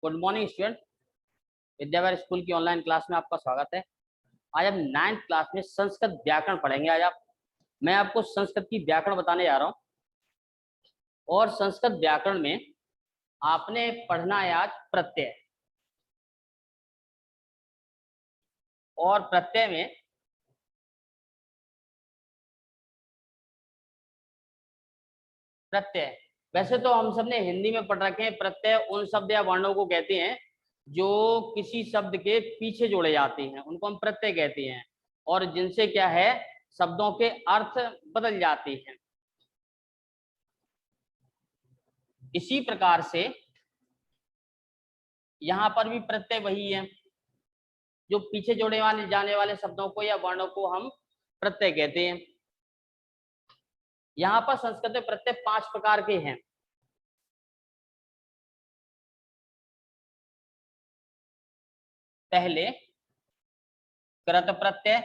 Good morning student. विद्यावार school की online class में आपका स्वागत है। आज हम 9th क्लास में संस्कृत व्याकरण पढ़ेंगे। मैं आपको संस्कृत की व्याकरण बताने जा रहा हूँ। और संस्कृत व्याकरण में आपने पढ़ना है आज प्रत्यय। और प्रत्यय में वैसे तो हम सब ने हिंदी में पढ़ रखे हैं। प्रत्यय उन शब्द या वर्णों को कहते हैं जो किसी शब्द के पीछे जोड़े जाते हैं, उनको हम प्रत्यय कहते हैं। और जिनसे क्या है, शब्दों के अर्थ बदल जाते हैं। इसी प्रकार से यहाँ पर भी प्रत्यय वही है, जो पीछे जोड़े जाने वाले शब्दों को या वर्णों को हम प्रत्यय कहते हैं। यहाँ पर संस्कृत में प्रत्यय 5 प्रकार के हैं। पहले कृत प्रत्यय,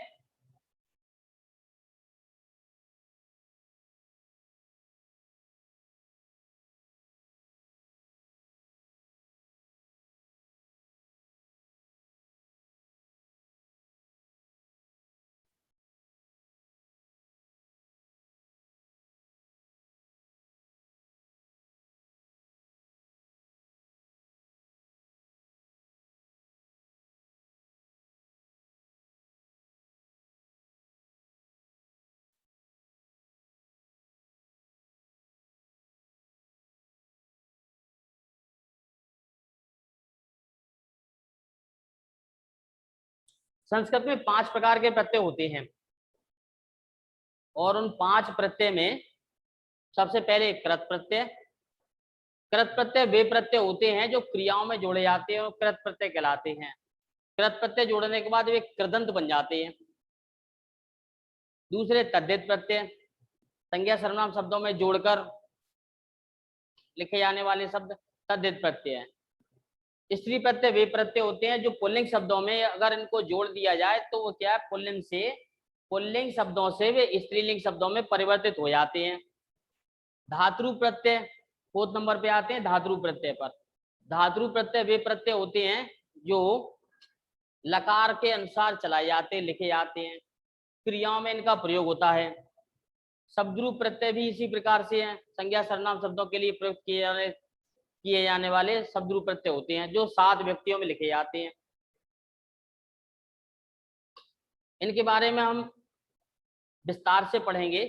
संस्कृत में 5 प्रकार के प्रत्यय होते हैं। और उन 5 प्रत्यय में सबसे पहले कृत प्रत्यय। कृत प्रत्यय वे प्रत्यय होते हैं जो क्रियाओं में जोड़े जाते हैं और कृत प्रत्यय कहलाते हैं। कृत प्रत्यय जोड़ने के बाद वे कृदंत बन जाते हैं। दूसरे तद्धित प्रत्यय, संज्ञा सर्वनाम शब्दों में जोड़कर लिखे जाने वाले शब्द तद्धित प्रत्यय है। स्त्री प्रत्यय वे प्रत्यय होते हैं जो पुल्लिंग शब्दों में अगर इनको जोड़ दिया जाए तो वो क्या है, पुल्लिंग शब्दों से वे स्त्रीलिंग शब्दों में परिवर्तित हो जाते हैं। धातु प्रत्यय 4th नंबर पे आते हैं। धातु प्रत्यय पर धातु प्रत्यय वे प्रत्यय होते हैं जो लकार के अनुसार चलाए जाते हैं, लिखे जाते हैं, क्रियाओं में इनका प्रयोग होता है। शब्दरूप प्रत्यय भी इसी प्रकार से हैं। संज्ञा सर्वनाम शब्दों के लिए प्रयुक्त किए जाने वाले शब्दरूप प्रत्यय होते हैं जो 7 व्यक्तियों में लिखे जाते हैं। इनके बारे में हम विस्तार से पढ़ेंगे।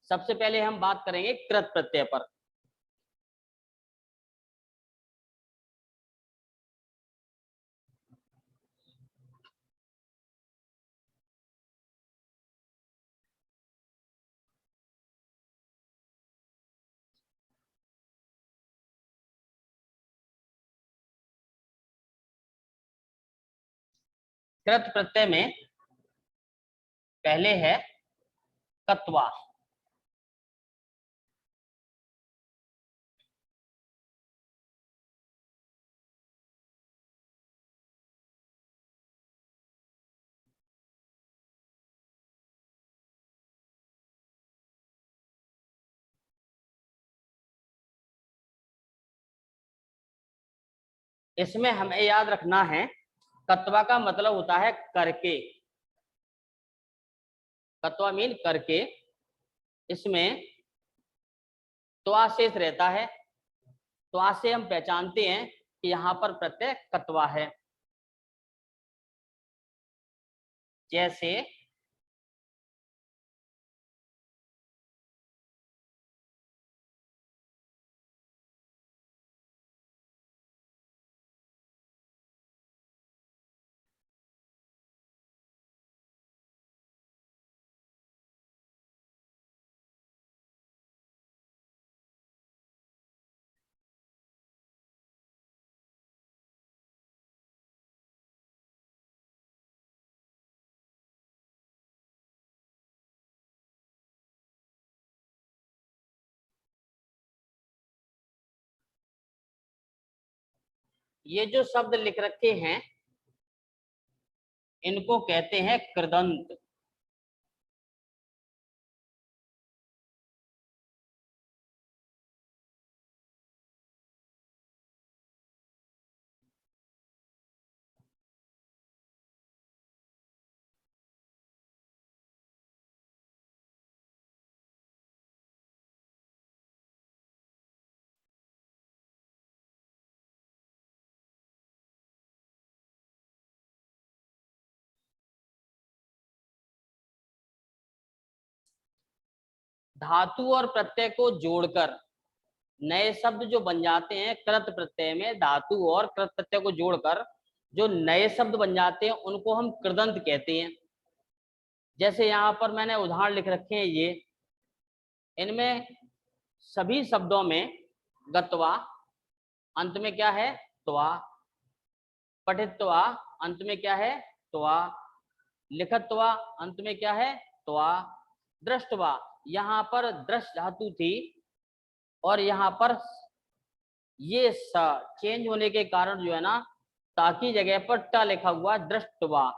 सबसे पहले हम बात करेंगे कृत प्रत्यय पर। कृत प्रत्यय में पहले है कत्वा। इसमें हमें याद रखना है, कत्वा का मतलब होता है करके। कत्वा मीन करके। इसमें त्वा शेष रहता है। त्वा से हम पहचानते हैं कि यहाँ पर प्रत्यय कत्वा है। जैसे ये जो शब्द लिख रखे हैं इनको कहते हैं कृदंत। धातु और प्रत्यय को जोड़कर नए शब्द जो बन जाते हैं कृत प्रत्यय में, धातु और कृत प्रत्यय को जोड़कर जो नए शब्द बन जाते हैं उनको हम कृदंत कहते हैं। जैसे यहाँ पर मैंने उदाहरण लिख रखे हैं ये, इनमें सभी शब्दों में गत्वा अंत में क्या है, त्वा, पठित्वा अंत में क्या है, त्वा, लिखत्वा अंत में क्या है, त्वा, दृष्टवा यहाँ पर दृष्ट धातु थी और यहाँ पर ये चेंज होने के कारण जो है ना, ताकि जगह पर ट लिखा हुआ, दृष्टवा।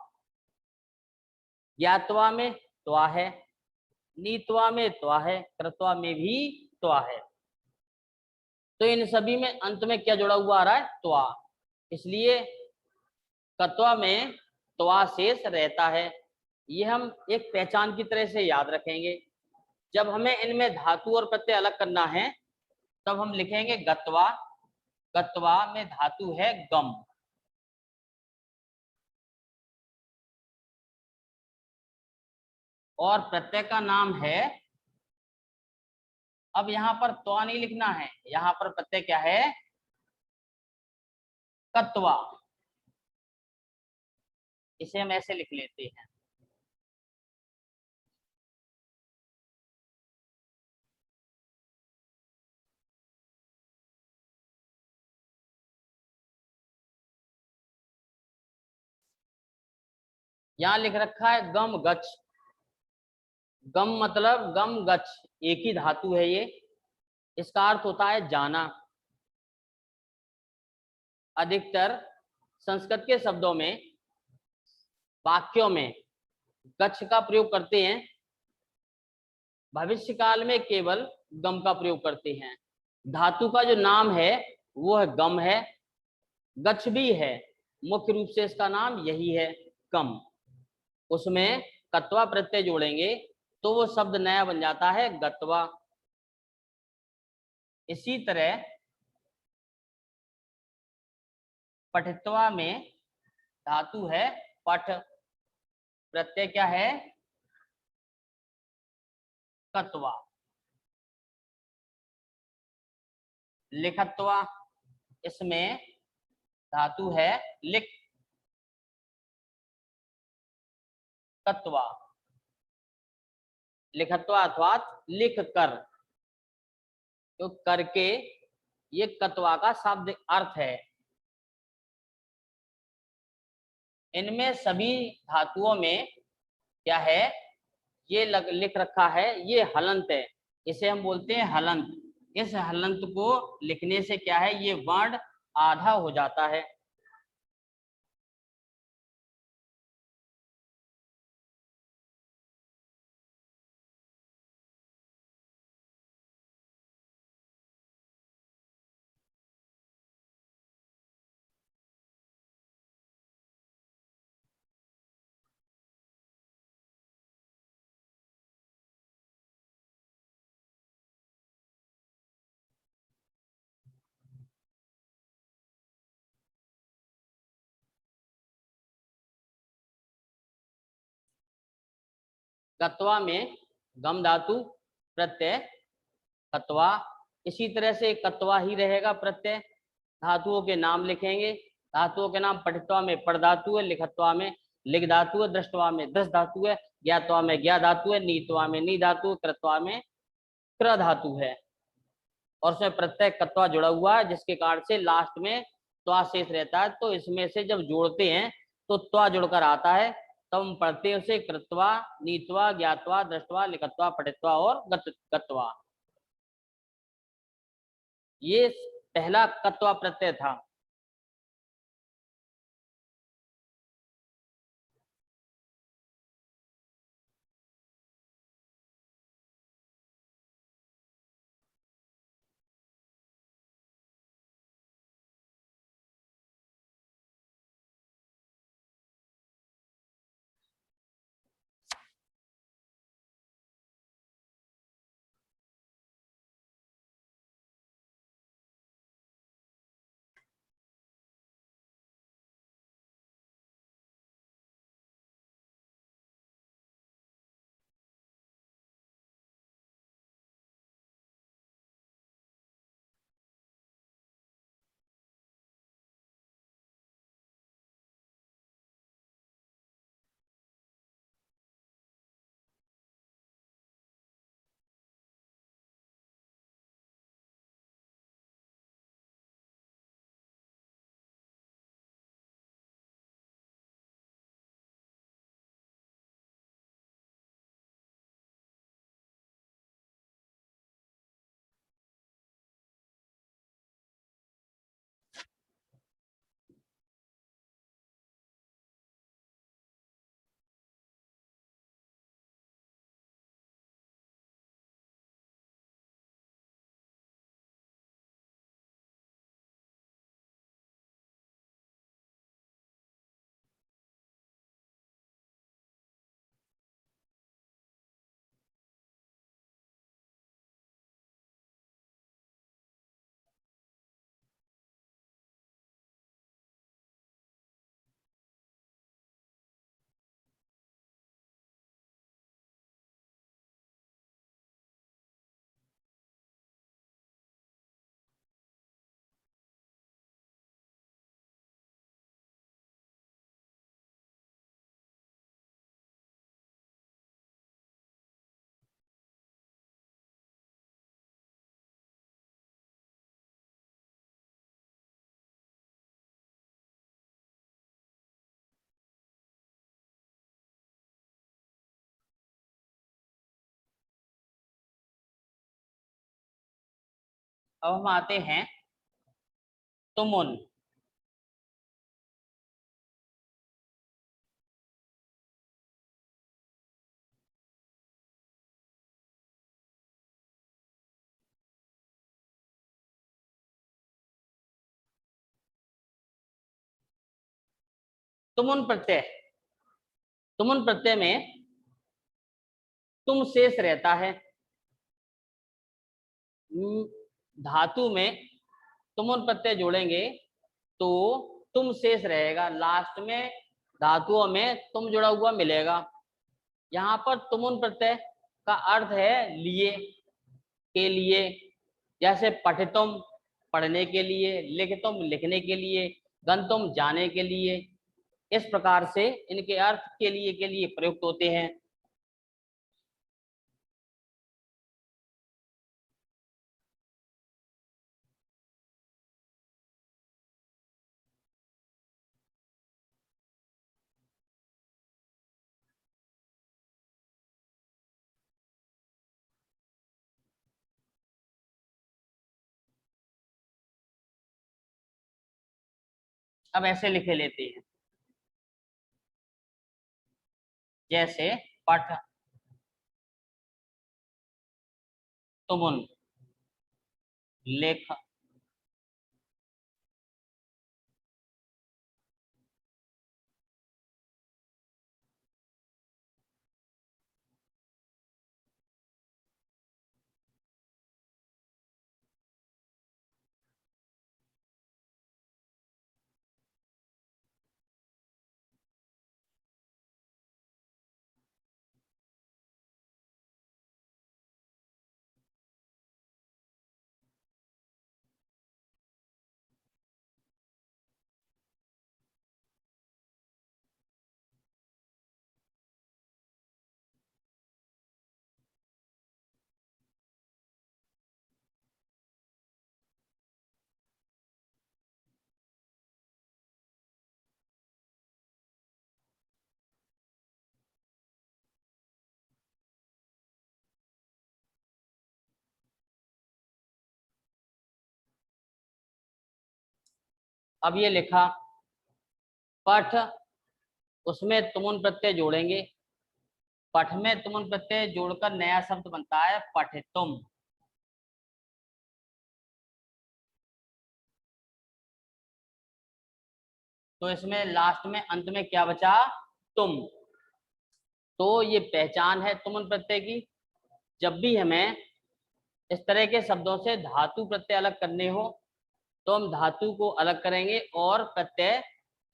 ज्ञातवा में त्वा है, नीतवा में त्वा है, कृत्वा में भी त्वा है। तो इन सभी में अंत में क्या जुड़ा हुआ आ रहा है, त्वा। इसलिए कत्वा में त्वा शेष रहता है। ये हम एक पहचान की तरह से याद रखेंगे। जब हमें इनमें धातु और प्रत्यय अलग करना है तब हम लिखेंगे गत्वा, गत्वा में धातु है गम, और प्रत्यय का नाम है, अब यहाँ पर त्वा नहीं लिखना है, यहाँ पर प्रत्यय क्या है, कत्वा। इसे हम ऐसे लिख लेते हैं। यहाँ लिख रखा है गम गच्छ, गम मतलब गम गच्छ एक ही धातु है ये, इसका अर्थ होता है जाना। अधिकतर संस्कृत के शब्दों में, वाक्यों में गच्छ का प्रयोग करते हैं, भविष्य काल में केवल गम का प्रयोग करते हैं। धातु का जो नाम है वो है गम है, गच्छ भी है, मुख्य रूप से इसका नाम यही है गम। उसमें कत्वा प्रत्यय जोड़ेंगे तो वो शब्द नया बन जाता है गत्वा। इसी तरह पठित्वा में धातु है पठ, प्रत्यय क्या है, कत्वा। लिखत्वा, इसमें धातु है लिख, कत्वा। लिखत्वा अर्थात लिख कर, तो करके ये कत्वा का शाब्दिक अर्थ है। इनमें सभी धातुओं में क्या है, ये लिख रखा है, ये हलंत है, इसे हम बोलते हैं हलंत। इस हलंत को लिखने से क्या है, ये वर्ण आधा हो जाता है। कत्वा में गम धातु प्रत्यय कत्वा, इसी तरह से कत्वा ही रहेगा प्रत्यय। धातुओं के नाम लिखेंगे, धातुओं के नाम पठित्वा में पढ़ धातु है, लिखत्वा में लिख धातु है, दृष्टवा में दृष्ट धातु है, ज्ञातवा में ज्ञा धातु है, नीतवा में नी धातु है, कृत्वा में क्र धातु है। और उसमें प्रत्यय कत्वा जुड़ा हुआ है जिसके कारण से लास्ट में त्वा शेष रहता है। तो इसमें से जब जोड़ते हैं तो त्वा जुड़कर आता है, तब हम पढ़ते हैं उसे कृत्वा, नीत्वा, ज्ञातवा, दृष्टवा, लिखत्वा, पठित्वा और गत्वा। ये पहला कत्वा प्रत्यय था। अब हम आते हैं तुमुन। तुमुन प्रत्यय, तुमुन प्रत्यय में तुम शेष रहता है। धातु में तुमुन प्रत्यय जोड़ेंगे तो तुम शेष रहेगा, लास्ट में धातुओं में तुम जुड़ा हुआ मिलेगा। यहाँ पर तुमुन प्रत्यय का अर्थ है लिए, के लिए, जैसे पठितुम पढ़ने के लिए, लिखितुम लिखने के लिए, गंतुम जाने के लिए। इस प्रकार से इनके अर्थ के लिए प्रयुक्त होते हैं। अब ऐसे लिखे लेते हैं, जैसे पठ तुमुन, लेख अब ये लिखा पठ, उसमें तुमुन प्रत्यय जोड़ेंगे। पठ में तुमुन प्रत्यय जोड़कर नया शब्द बनता है पठितुम। तो इसमें लास्ट में अंत में क्या बचा, तुम। तो ये पहचान है तुमुन प्रत्यय की। जब भी हमें इस तरह के शब्दों से धातु प्रत्यय अलग करने हो तो हम धातु को अलग करेंगे और प्रत्यय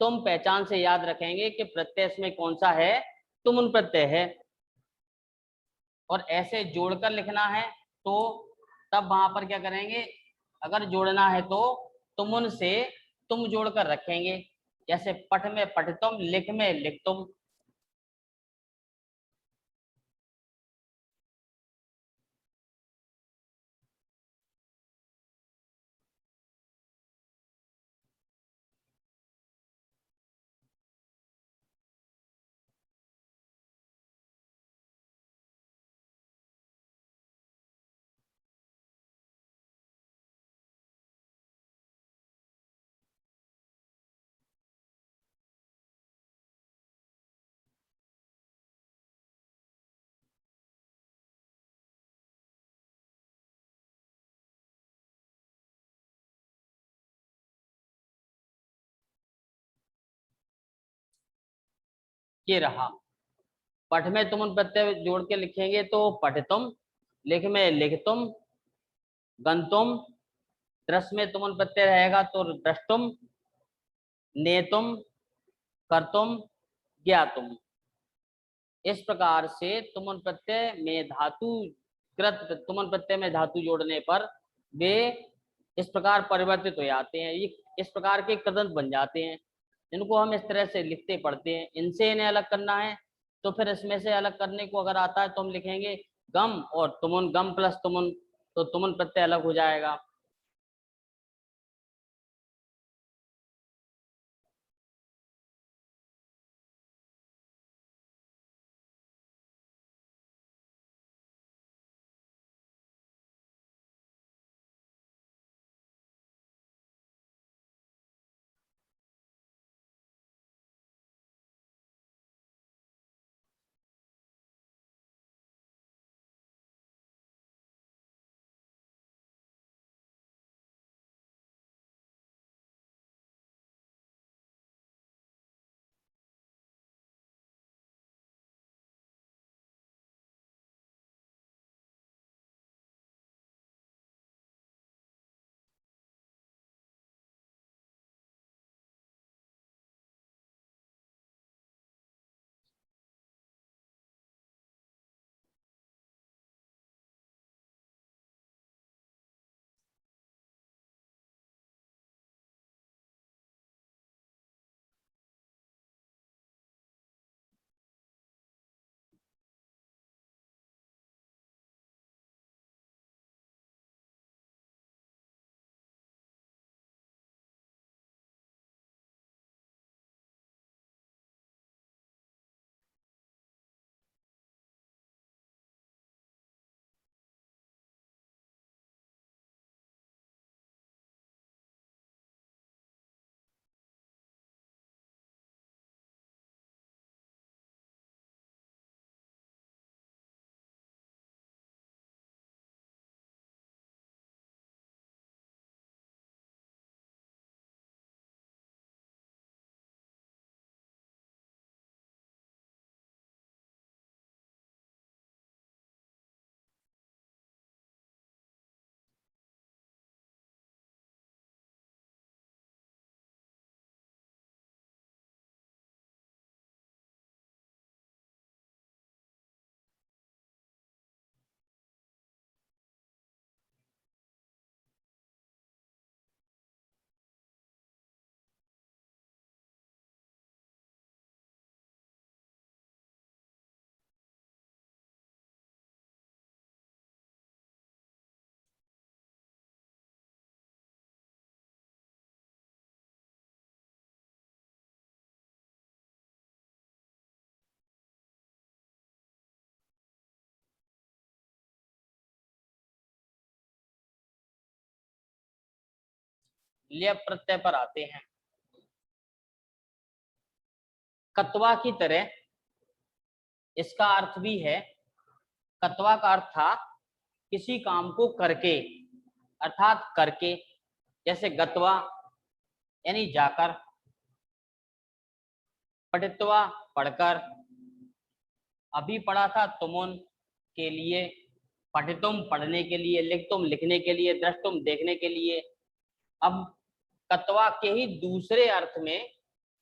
तुम पहचान से याद रखेंगे कि प्रत्यय इसमें कौन सा है, तुमुन प्रत्यय है। और ऐसे जोड़कर लिखना है तो तब वहां पर क्या करेंगे, अगर जोड़ना है तो तुमुन से तुम जोड़कर रखेंगे, जैसे पठ में पठितुम, लिख में लिखतुम। ये रहा, पठ में तुमुन प्रत्यय जोड़ के लिखेंगे तो पठितुम, लिख में लिखतुम, गंतुम, दृश्य में तुमुन प्रत्यय रहेगा तो द्रष्टुम, नेतुम, कर्तुम, ज्ञातुम। इस प्रकार से तुमुन प्रत्यय में धातु कृत तुमुन प्रत्यय में धातु जोड़ने पर वे इस प्रकार परिवर्तित हो जाते हैं, ये इस प्रकार के कृदंत बन जाते हैं। इनको हम इस तरह से लिखते पढ़ते हैं। इनसे इन्हें अलग करना है तो फिर इसमें से अलग करने को अगर आता है तो हम लिखेंगे गम और तुमुन, गम प्लस तुमुन, तो तुमुन प्रत्यय अलग हो जाएगा। लेप प्रत्यय पर आते हैं। कत्वा की तरह इसका अर्थ भी है, कत्वा का अर्थ था किसी काम को करके, अर्थात करके, जैसे गत्वा यानी जाकर, पठित्वा पढ़कर, अभी पढ़ा था तुमुन के लिए, पठितुम पढ़ने के लिए, लिखतुम लिखने के लिए, दृष्टुम देखने के लिए। अब कत्वा के ही दूसरे अर्थ में,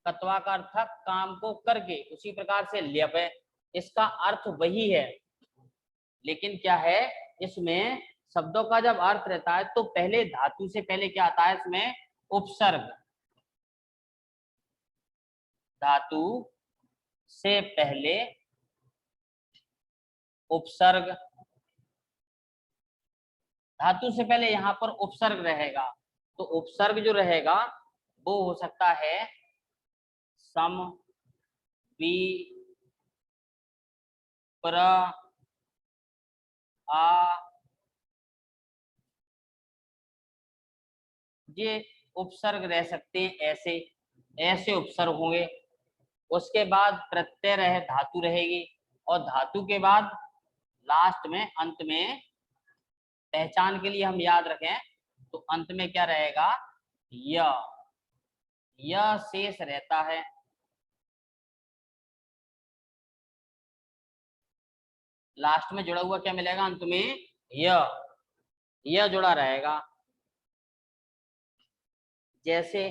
कत्वा का अर्थ था काम को करके, उसी प्रकार से ल्यप है, इसका अर्थ वही है, लेकिन क्या है इसमें शब्दों का जब अर्थ रहता है तो पहले धातु से पहले क्या आता है इसमें, उपसर्ग। धातु से पहले उपसर्ग, धातु से पहले यहाँ पर उपसर्ग रहेगा, तो उपसर्ग जो रहेगा वो हो सकता है सम, वि, प्र, आ, ये उपसर्ग रह सकते हैं, ऐसे ऐसे उपसर्ग होंगे। उसके बाद प्रत्यय रहे, धातु रहेगी, और धातु के बाद लास्ट में अंत में, पहचान के लिए हम याद रखें तो अंत में क्या रहेगा, य शेष रहता है। लास्ट में जुड़ा हुआ क्या मिलेगा, अंत में य जुड़ा रहेगा। जैसे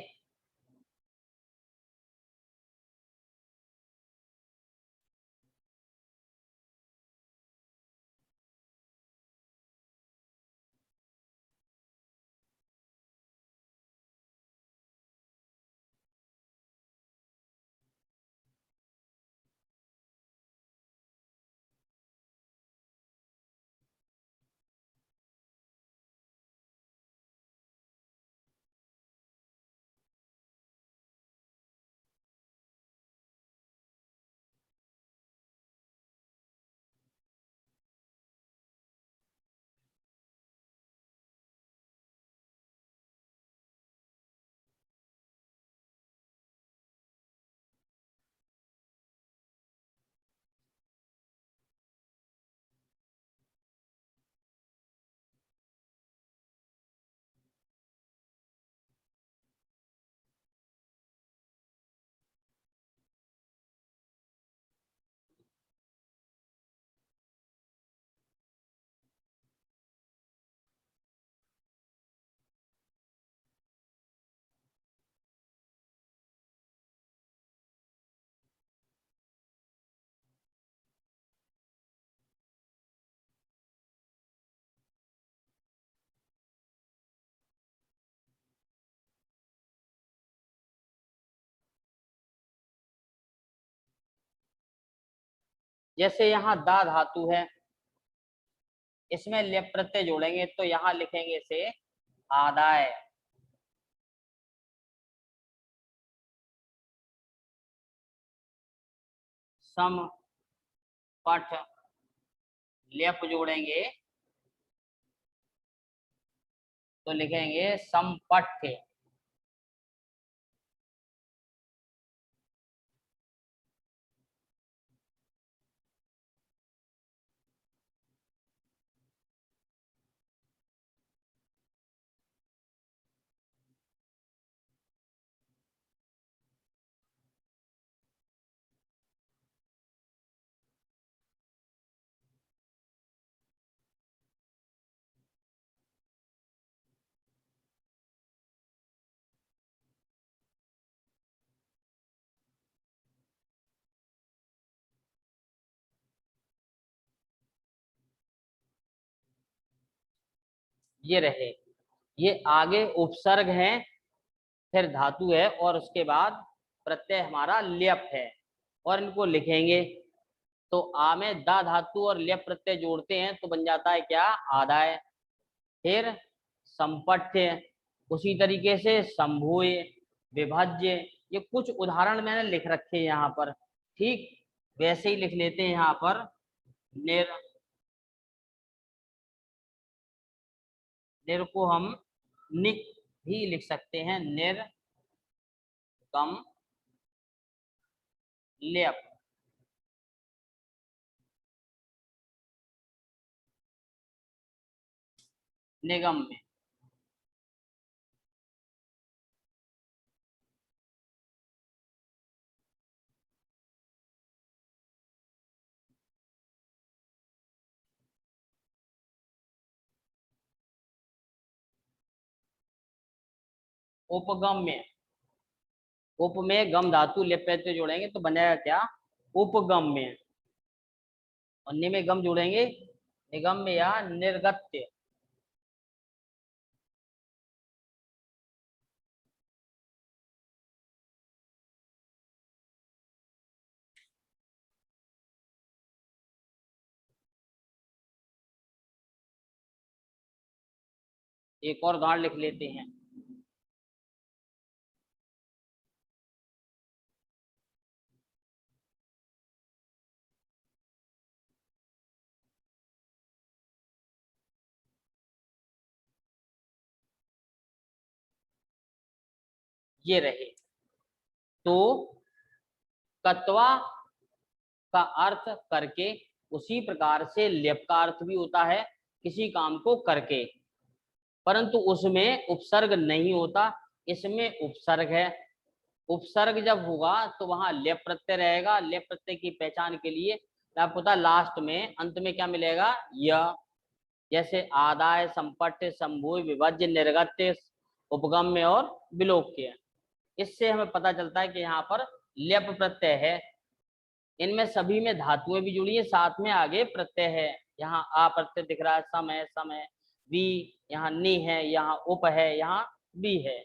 जैसे यहाँ दा धातु है, इसमें लेप प्रत्यय जोड़ेंगे तो यहाँ लिखेंगे इसे आदाय। सम, पठ, लेप जोड़ेंगे तो लिखेंगे संपठ्य। ये रहे, ये आगे उपसर्ग है, फिर धातु है, और उसके बाद प्रत्यय हमारा ल्यप है, और इनको लिखेंगे तो आ में दा धातु और ल्यप प्रत्यय जोड़ते हैं तो बन जाता है क्या, आदाय। फिर संपठ्य, उसी तरीके से संभूय, विभज्य, ये कुछ उदाहरण मैंने लिख रखे हैं यहाँ पर, ठीक वैसे ही लिख लेते हैं यहाँ पर। निर, निर को हम नि भी लिख सकते हैं, निर्गम लेप। निगम में उपगम में, उप में गम धातु लेप प्रत्यय जोड़ेंगे तो बनेगा क्या, उपगम में। और नि में गम जोड़ेंगे, निगम में या निर्गत्य। एक और उदाहरण लिख लेते हैं। ये रहे, तो कत्वा का अर्थ करके, उसी प्रकार से लेप का अर्थ भी होता है किसी काम को करके, परंतु उसमें उपसर्ग नहीं होता, इसमें उपसर्ग है। उपसर्ग जब होगा तो वहां लेप प्रत्यय रहेगा। लेप प्रत्यय की पहचान के लिए आपको पता, लास्ट में अंत में क्या मिलेगा, य। जैसे आदाय, संपट्ट, संभूय, विभज्य, निर्गत्य, उपगम्य और विलोक्य। इससे हमें पता चलता है कि यहाँ पर लेप प्रत्यय है। इनमें सभी में धातुएं भी जुड़ी है, साथ में आगे प्रत्यय है। यहाँ आ प्रत्यय दिख रहा है, सम है, सम है, वी, यहाँ नि है, यहाँ उप है, यहाँ बी है।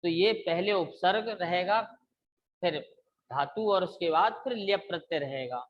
तो ये पहले उपसर्ग रहेगा, फिर धातु, और उसके बाद फिर लेप प्रत्यय रहेगा।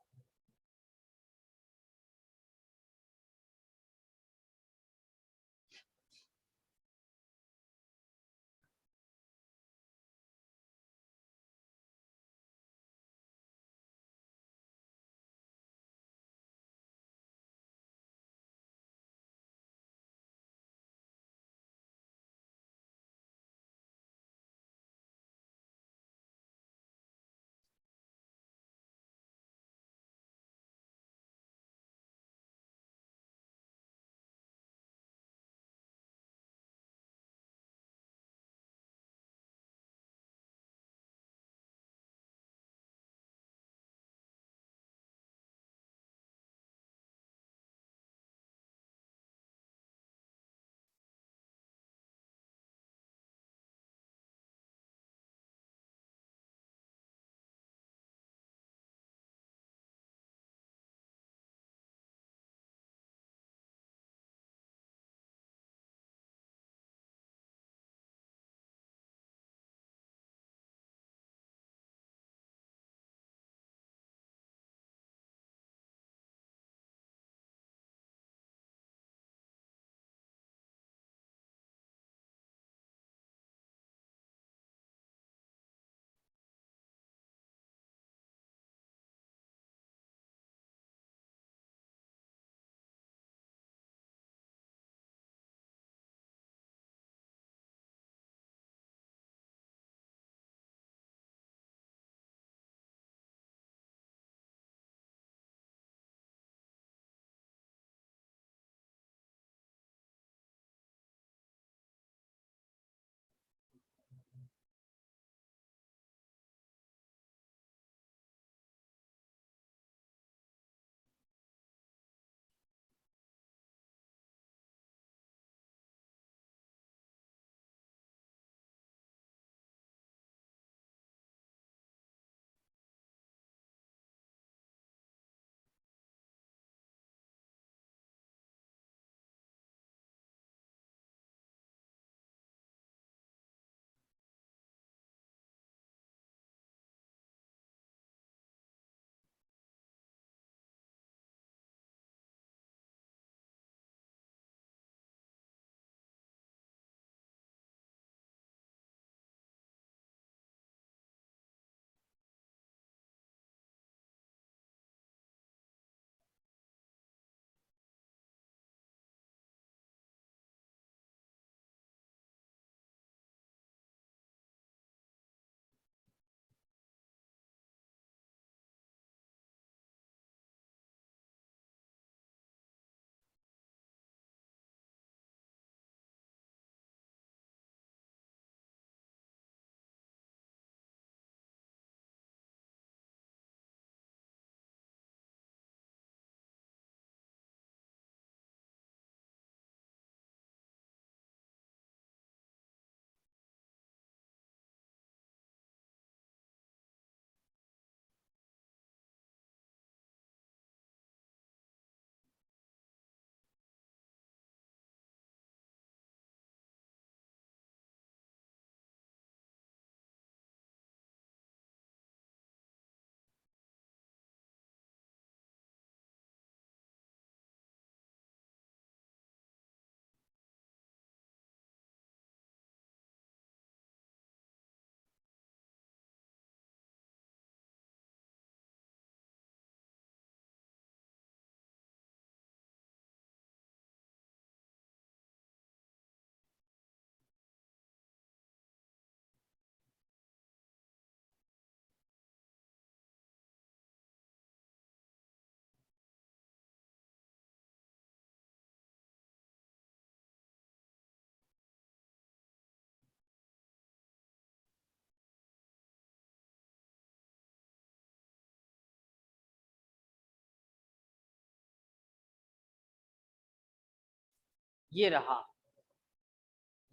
ये रहा,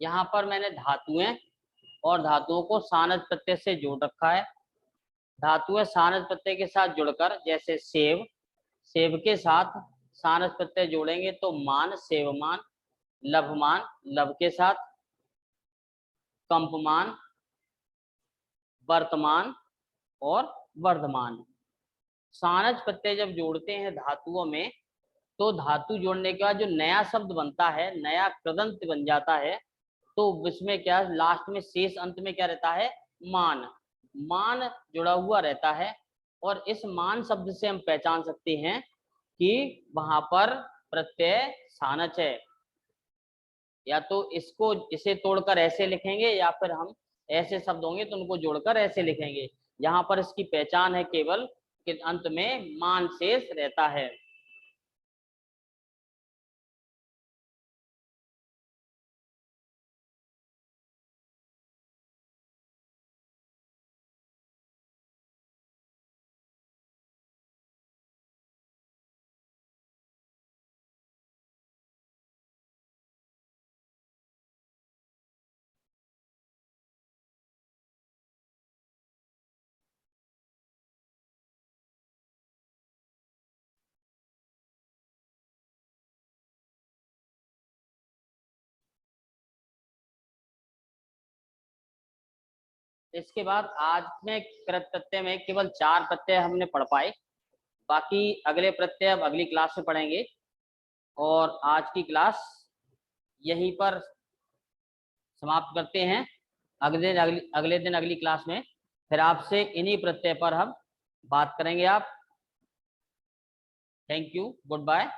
यहाँ पर मैंने धातुएं और धातुओं को सानज प्रत्यय से जोड़ रखा है। धातुएं सानज प्रत्यय के साथ जुड़कर, जैसे सेव, सेव के साथ सानज प्रत्यय जोड़ेंगे तो मान, सेवमान, लभमान, लभ के साथ कंपमान, वर्तमान और वर्धमान। सानज प्रत्यय जब जोड़ते हैं धातुओं में, तो धातु जोड़ने के बाद जो नया शब्द बनता है, नया कृदंत बन जाता है, तो इसमें क्या लास्ट में शेष अंत में क्या रहता है, मान, मान जुड़ा हुआ रहता है। और इस मान शब्द से हम पहचान सकते हैं कि वहां पर प्रत्यय सानच है। या तो इसको, इसे तोड़कर ऐसे लिखेंगे, या फिर हम ऐसे शब्द होंगे तो उनको जोड़कर ऐसे लिखेंगे। यहाँ पर इसकी पहचान है केवल कि अंत में मान शेष रहता है। इसके बाद आज में कृत प्रत्यय में केवल 4 प्रत्यय हमने पढ़ पाए। बाकी अगले प्रत्यय अब अगली क्लास में पढ़ेंगे। और आज की क्लास यहीं पर समाप्त करते हैं। अगले दिन अगली क्लास में फिर आपसे इन्हीं प्रत्यय पर हम बात करेंगे। आप थैंक यू, गुड बाय।